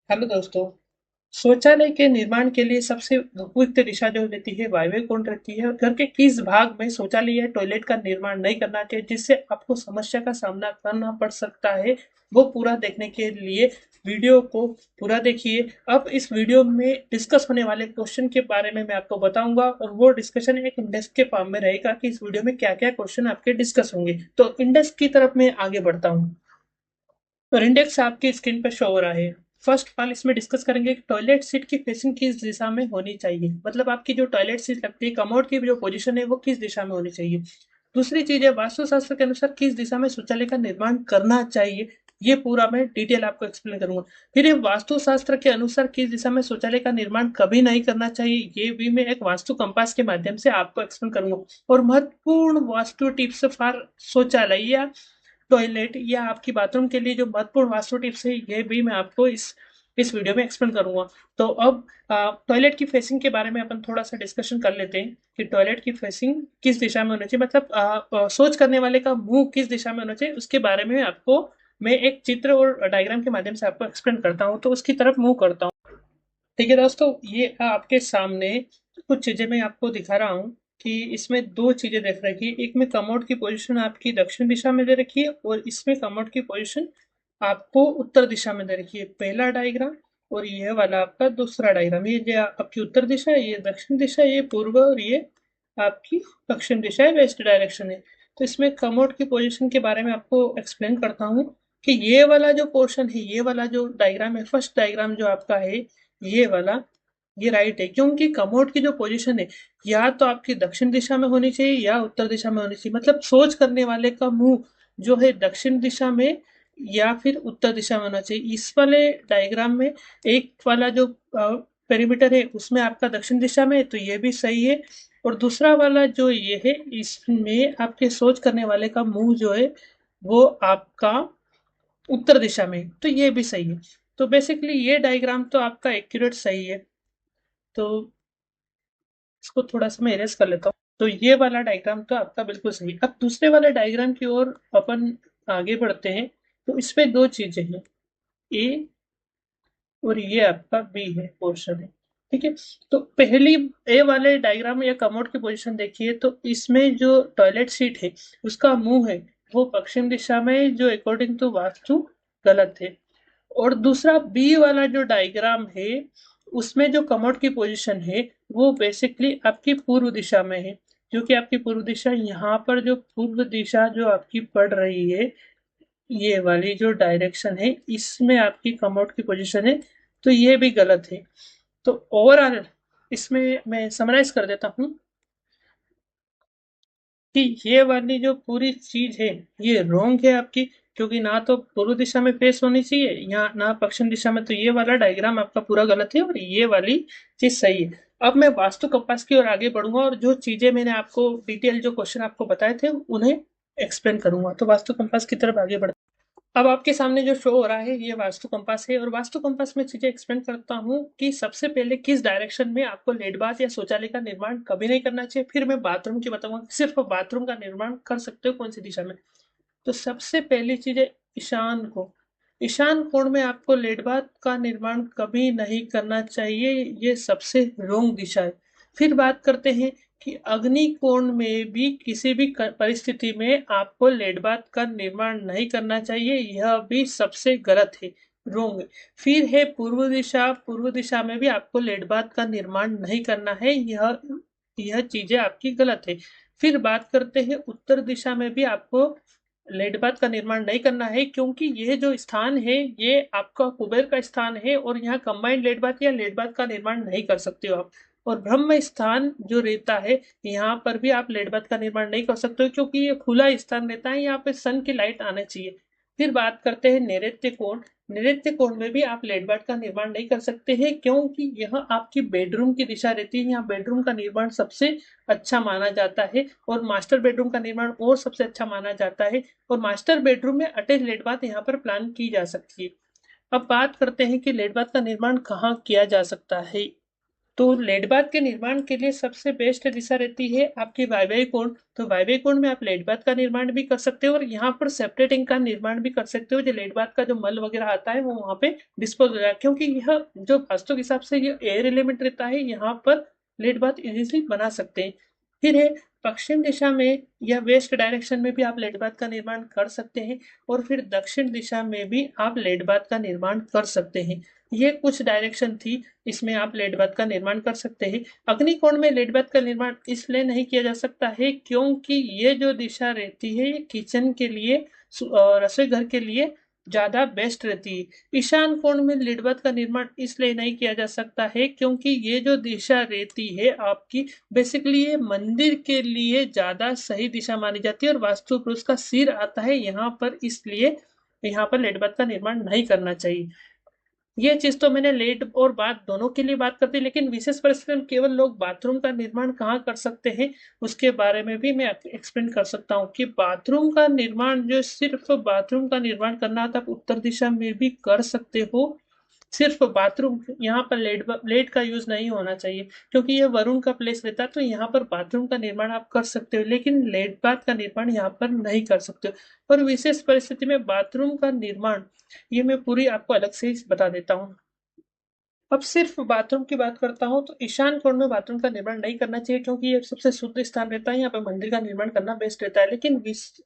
Hello दोस्तों। शौचालय के निर्माण के लिए सबसे उपयुक्त दिशा जो रहती है वायव्य कोण रहती है और घर के किस भाग में शौचालय या टॉयलेट का निर्माण नहीं करना चाहिए जिससे आपको समस्या का सामना करना पड़ सकता है, वो पूरा देखने के लिए वीडियो को पूरा देखिए। अब इस वीडियो में डिस्कस होने वाले क्वेश्चन के बारे में मैं आपको बताऊंगा और वो डिस्कशन एक इंडेक्स के फॉर्म में रहेगा कि इस वीडियो में क्या क्या क्वेश्चन आपके डिस्कस होंगे। तो इंडेक्स की तरफ मैं आगे बढ़ता हूँ और इंडेक्स आपकी स्क्रीन पर शो हो रहा है। फर्स्ट ऑफ ऑल इसमें डिस्कस करेंगे कि टॉयलेट सीट की फेसिंग किस दिशा में होनी चाहिए, मतलब आपकी जो टॉयलेट सीट लगती है कमोड की जो पोजीशन है वो किस दिशा में होनी चाहिए। दूसरी चीज है वास्तुशास्त्र के अनुसार किस दिशा में शौचालय का निर्माण करना चाहिए, ये पूरा मैं डिटेल आपको एक्सप्लेन करूंगा। फिर ये वास्तुशास्त्र के अनुसार किस दिशा में शौचालय का निर्माण कभी नहीं करना चाहिए, ये भी मैं एक वास्तु कंपास के माध्यम से आपको एक्सप्लेन करूंगा। और महत्वपूर्ण वास्तु टिप्स फॉर शौचालय या टॉयलेट या आपकी बाथरूम के लिए जो महत्वपूर्ण वास्तु टिप्स है ये भी मैं आपको इस वीडियो में एक्सप्लेन करूंगा। तो अब टॉयलेट की फेसिंग के बारे में अपन थोड़ा सा डिस्कशन कर लेते हैं कि टॉयलेट की फेसिंग किस दिशा में होना चाहिए, मतलब सोच करने वाले का मुंह किस दिशा में होना चाहिए उसके बारे में आपको मैं एक चित्र और डायग्राम के माध्यम से आपको एक्सप्लेन करता हूँ। तो उसकी तरफ मूव करता हूँ। ठीक है दोस्तों, ये आपके सामने कुछ चीजें मैं आपको दिखा रहा हूँ कि इसमें दो चीजें देख रखी है। एक में कमोड की पोजीशन आपकी दक्षिण दिशा में दे रखी है और इसमें कमोड की पोजीशन आपको उत्तर दिशा में दे रखी है, पहला डायग्राम। और ये वाला आपका दूसरा डायग्राम, ये जो आपकी उत्तर दिशा है, ये दक्षिण दिशा है, ये पूर्व, और ये आपकी पश्चिम दिशा है, वेस्ट डायरेक्शन है। तो इसमें कमोड की पोजीशन के बारे में आपको एक्सप्लेन करता हूँ कि ये वाला जो पोर्शन है, ये वाला जो डायग्राम है, फर्स्ट डायग्राम जो आपका है ये वाला, ये राइट है, क्योंकि कमोड की जो पोजीशन है या तो आपकी दक्षिण दिशा में होनी चाहिए या उत्तर दिशा में होनी चाहिए, मतलब सोच करने वाले का मुंह जो है दक्षिण दिशा में या फिर उत्तर दिशा में होना चाहिए। इस वाले डायग्राम में एक वाला जो पेरीमीटर है उसमें आपका दक्षिण दिशा में है तो ये भी सही है, और दूसरा वाला जो ये है इसमें आपके सोच करने वाले का मुंह जो है वो आपका उत्तर दिशा में है, तो ये भी सही है। तो बेसिकली ये डायग्राम तो आपका एक्यूरेट सही है। तो इसको थोड़ा सा मैं इरेज कर लेता हूँ। तो ये वाला डायग्राम तो आपका बिल्कुल सही है। अब दूसरे वाले डायग्राम की ओर अपन आगे बढ़ते हैं। तो इसमें दो चीजें हैं, ए और ये आपका बी है, पोर्शन है। ठीक है। तो पहली ए वाले डायग्राम या कमोड की पोजीशन देखिए, तो इसमें जो टॉयलेट सीट है उसका मुंह है वो पश्चिम दिशा में, जो अकॉर्डिंग टू वास्तु गलत है। और दूसरा बी वाला जो डायग्राम है उसमें जो कमोड की पोजीशन है वो बेसिकली आपकी पूर्व दिशा में है, क्योंकि आपकी पूर्व दिशा यहाँ पर जो पूर्व दिशा जो आपकी पड़ रही है, ये वाली जो डायरेक्शन है इसमें आपकी कमोड की पोजीशन है, तो ये भी गलत है। तो ओवरऑल इसमें मैं समराइज कर देता हूँ कि ये वाली जो पूरी चीज है ये रॉन्ग है आपकी, क्योंकि ना तो पूर्व दिशा में फेस होनी चाहिए या ना पश्चिम दिशा में, तो ये वाला डायग्राम आपका पूरा गलत है और ये वाली चीज सही है। अब मैं वास्तु कंपास की ओर आगे बढ़ूंगा और जो चीजें मैंने आपको डिटेल जो क्वेश्चन आपको बताए थे उन्हें एक्सप्लेन करूंगा। तो वास्तु कंपास की तरफ आगे बढ़, अब आपके सामने जो शो हो रहा है ये वास्तु कंपास है और वास्तु कंपास में चीजें एक्सप्लेन करता हूँ कि सबसे पहले किस डायरेक्शन में आपको लेड बाथ या शौचालय का निर्माण कभी नहीं करना चाहिए, फिर मैं बाथरूम की बताऊंगा सिर्फ बाथरूम का निर्माण कर सकते हो कौन सी दिशा में। तो सबसे पहली चीज है ईशान कोण। ईशान कोण में आपको लेड बाथ का निर्माण कभी नहीं करना चाहिए, ये सबसे रोंग दिशा है। फिर बात करते हैं कि अग्नि कोण में भी किसी भी परिस्थिति में आपको लेड बाथ का निर्माण नहीं करना चाहिए, यह भी सबसे गलत है, रोंग। फिर है पूर्व दिशा, पूर्व दिशा में भी आपको लेड बाथ का निर्माण नहीं करना है, यह चीजें आपकी गलत है। फिर बात करते हैं उत्तर दिशा में भी आपको लेड बाथ का निर्माण नहीं करना है, क्योंकि यह जो स्थान है ये आपका कुबेर का स्थान है और यहाँ कंबाइंड लेड बाथ या लेड बाथ का निर्माण नहीं कर सकते हो आप। और ब्रह्म स्थान जो रहता है यहाँ पर भी आप लेड बाथ का निर्माण नहीं कर सकते हो, क्योंकि ये खुला स्थान रहता है, यहाँ पे सन की लाइट आना चाहिए। फिर बात करते हैं नैऋत्य कोण। नैऋत्य कोण में भी आप लेड बाथ का निर्माण नहीं कर सकते हैं, क्योंकि यह आपकी बेडरूम की दिशा रहती है, यहाँ बेडरूम का निर्माण सबसे अच्छा माना जाता है और मास्टर बेडरूम का निर्माण और सबसे अच्छा माना जाता है, और मास्टर बेडरूम में अटैच लेड बाथ यहाँ पर प्लान की जा सकती है। अब बात करते हैं कि लेड बाथ का निर्माण कहाँ किया जा सकता है। तो लेड बाथ के निर्माण के लिए सबसे बेस्ट दिशा रहती है आपकी वायव्य कोण। तो वायव्य कोण में आप लेड बाथ का निर्माण भी कर सकते हो और यहाँ पर सेपरेटिंग का निर्माण भी कर सकते हो। जो लेड बाथ का जो मल वगैरह आता है वो वहाँ पे डिस्पोज हो जाए, क्योंकि यह जो वास्तु के हिसाब से ये एयर एलिमेंट रहता है, यहाँ पर लेड बाथ इजीली बना सकते हैं। फिर है पश्चिम दिशा में या वेस्ट डायरेक्शन में भी आप लेड बाथ का निर्माण कर सकते हैं, और फिर दक्षिण दिशा में भी आप लेड बाथ का निर्माण कर सकते हैं। ये कुछ डायरेक्शन थी, इसमें आप लेड बाथ का निर्माण कर सकते हैं। अग्निकोण में लेड बाथ का निर्माण इसलिए नहीं किया जा सकता है क्योंकि ये जो दिशा रहती है ये किचन के लिए, रसोई घर के लिए ज्यादा बेस्ट रहती है। ईशान कोण में लेड बाथ का निर्माण इसलिए नहीं किया जा सकता है क्योंकि ये जो दिशा रहती है आपकी, बेसिकली ये मंदिर के लिए ज्यादा सही दिशा मानी जाती है और वास्तु पुरुष का सिर आता है यहाँ पर, इसलिए यहाँ पर लेड बाथ का निर्माण नहीं करना चाहिए। ये चीज तो मैंने लेट और बाथ दोनों के लिए बात करती, लेकिन विशेष परिस्थिति में केवल लोग बाथरूम का निर्माण कहाँ कर सकते हैं उसके बारे में भी मैं एक्सप्लेन कर सकता हूँ कि बाथरूम का निर्माण, जो सिर्फ बाथरूम का निर्माण करना था, आप उत्तर दिशा में भी कर सकते हो। सिर्फ बाथरूम, यहाँ पर लेट का यूज नहीं होना चाहिए क्योंकि ये वरुण का प्लेस रहता है, तो यहाँ पर बाथरूम का निर्माण आप कर सकते हो लेकिन लेट बाथ का निर्माण यहाँ पर नहीं कर सकते हो। और विशेष परिस्थिति में बाथरूम का निर्माण ये मैं पूरी आपको अलग से ही बता देता हूँ। अब सिर्फ बाथरूम की बात करता हूँ तो ईशान कोण में बाथरूम का निर्माण नहीं करना चाहिए क्योंकि ये सबसे शुद्ध स्थान रहता है, यहाँ पे मंदिर का निर्माण करना बेस्ट रहता है। लेकिन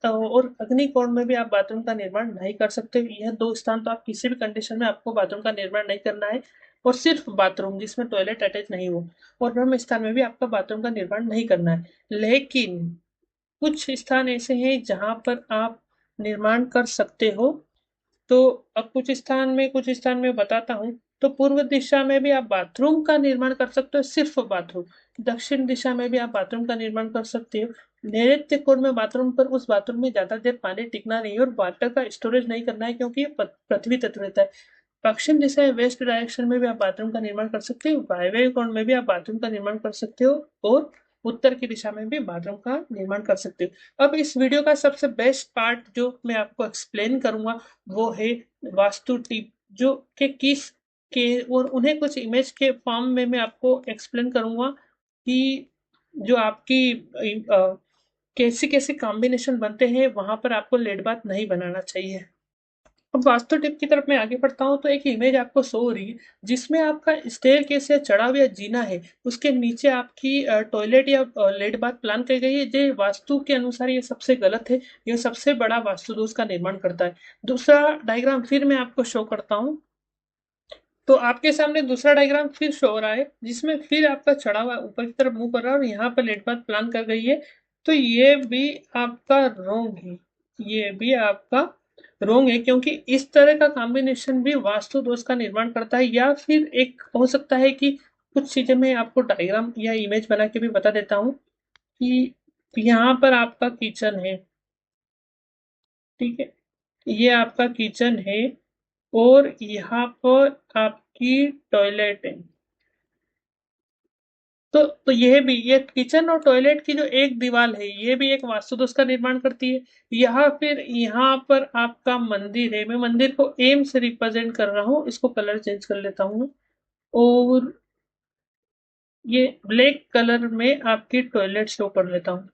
और अग्नि कोण में भी आप बाथरूम का निर्माण नहीं कर सकते। यह दो स्थान तो आप किसी भी कंडीशन में आपको बाथरूम का निर्माण नहीं करना है, और सिर्फ बाथरूम जिसमें टॉयलेट अटैच नहीं हो, और ब्रह्म स्थान में भी आपका बाथरूम का निर्माण नहीं करना है। लेकिन कुछ स्थान ऐसे हैं जहां पर आप निर्माण कर सकते हो। तो अब कुछ स्थान में बताता हूँ। तो पूर्व दिशा में भी आप बाथरूम का निर्माण कर सकते हो, सिर्फ बाथरूम। दक्षिण दिशा में भी आप बाथरूम का निर्माण कर सकते हो। नैऋत्य कोण में बाथरूम पर, उस बाथरूम में ज्यादा देर पानी टिकना नहीं और वाटर का स्टोरेज नहीं करना है क्योंकि ये पृथ्वी तत्व रहता है। पश्चिम दिशा या वेस्ट डायरेक्शन में भी आप बाथरूम का निर्माण कर सकते हो। वायव्य कोण में भी आप बाथरूम का निर्माण कर सकते हो और उत्तर की दिशा में भी बाथरूम का निर्माण कर सकते हो। अब इस वीडियो का सबसे बेस्ट पार्ट जो मैं आपको एक्सप्लेन करूंगा वो है वास्तु टिप, जो कि किस के, और उन्हें कुछ इमेज के फॉर्म में मैं आपको एक्सप्लेन करूंगा कि जो आपकी कैसे कैसे कॉम्बिनेशन बनते हैं, वहां पर आपको लेड बाथ नहीं बनाना चाहिए। अब वास्तु टिप की तरफ मैं आगे बढ़ता हूँ तो एक इमेज आपको शो हो रही है जिसमें आपका स्टेयर केस या चढ़ाव या जीना है, उसके नीचे आपकी टॉयलेट या लेड बाथ प्लान की गई है। जो वास्तु के अनुसार ये सबसे गलत है, यह सबसे बड़ा वास्तु दोष का निर्माण करता है। दूसरा डायग्राम फिर मैं आपको शो करता हूँ। तो आपके सामने दूसरा डायग्राम फिर शो हो रहा है जिसमें फिर आपका चढ़ा हुआ ऊपर की तरफ मूव कर रहा है और यहाँ पर लेट बाथ प्लान कर गई है। तो ये भी आपका रोंग है, ये भी आपका रोंग है क्योंकि इस तरह का कॉम्बिनेशन भी वास्तु दोष का निर्माण करता है। या फिर एक हो सकता है कि कुछ चीजें मैं आपको डायग्राम या इमेज बना के भी बता देता हूँ कि यहाँ पर आपका किचन है, ठीक है, ये आपका किचन है और यहाँ पर आपकी टॉयलेट है। तो यह भी, ये किचन और टॉयलेट की जो एक दीवार है ये भी एक वास्तु दोष का निर्माण करती है। यहाँ फिर यहाँ पर आपका मंदिर है, मैं मंदिर को एम से रिप्रेजेंट कर रहा हूँ, इसको कलर चेंज कर लेता हूँ और ये ब्लैक कलर में आपकी टॉयलेट शो कर लेता हूँ।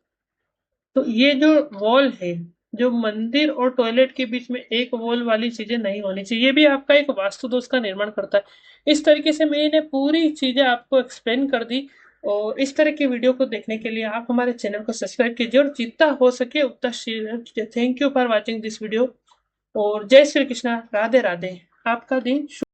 तो ये जो वॉल है, जो मंदिर और टॉयलेट के बीच में एक वॉल वाली चीजें नहीं होनी चाहिए, ये भी आपका एक वास्तु दोष का निर्माण करता है। इस तरीके से मैंने पूरी चीजें आपको एक्सप्लेन कर दी, और इस तरह की वीडियो को देखने के लिए आप हमारे चैनल को सब्सक्राइब कीजिए और जितना हो सके उतना शेयर कीजिए। Thank you for watching this video और जय श्री कृष्णा, राधे राधे, आपका दिन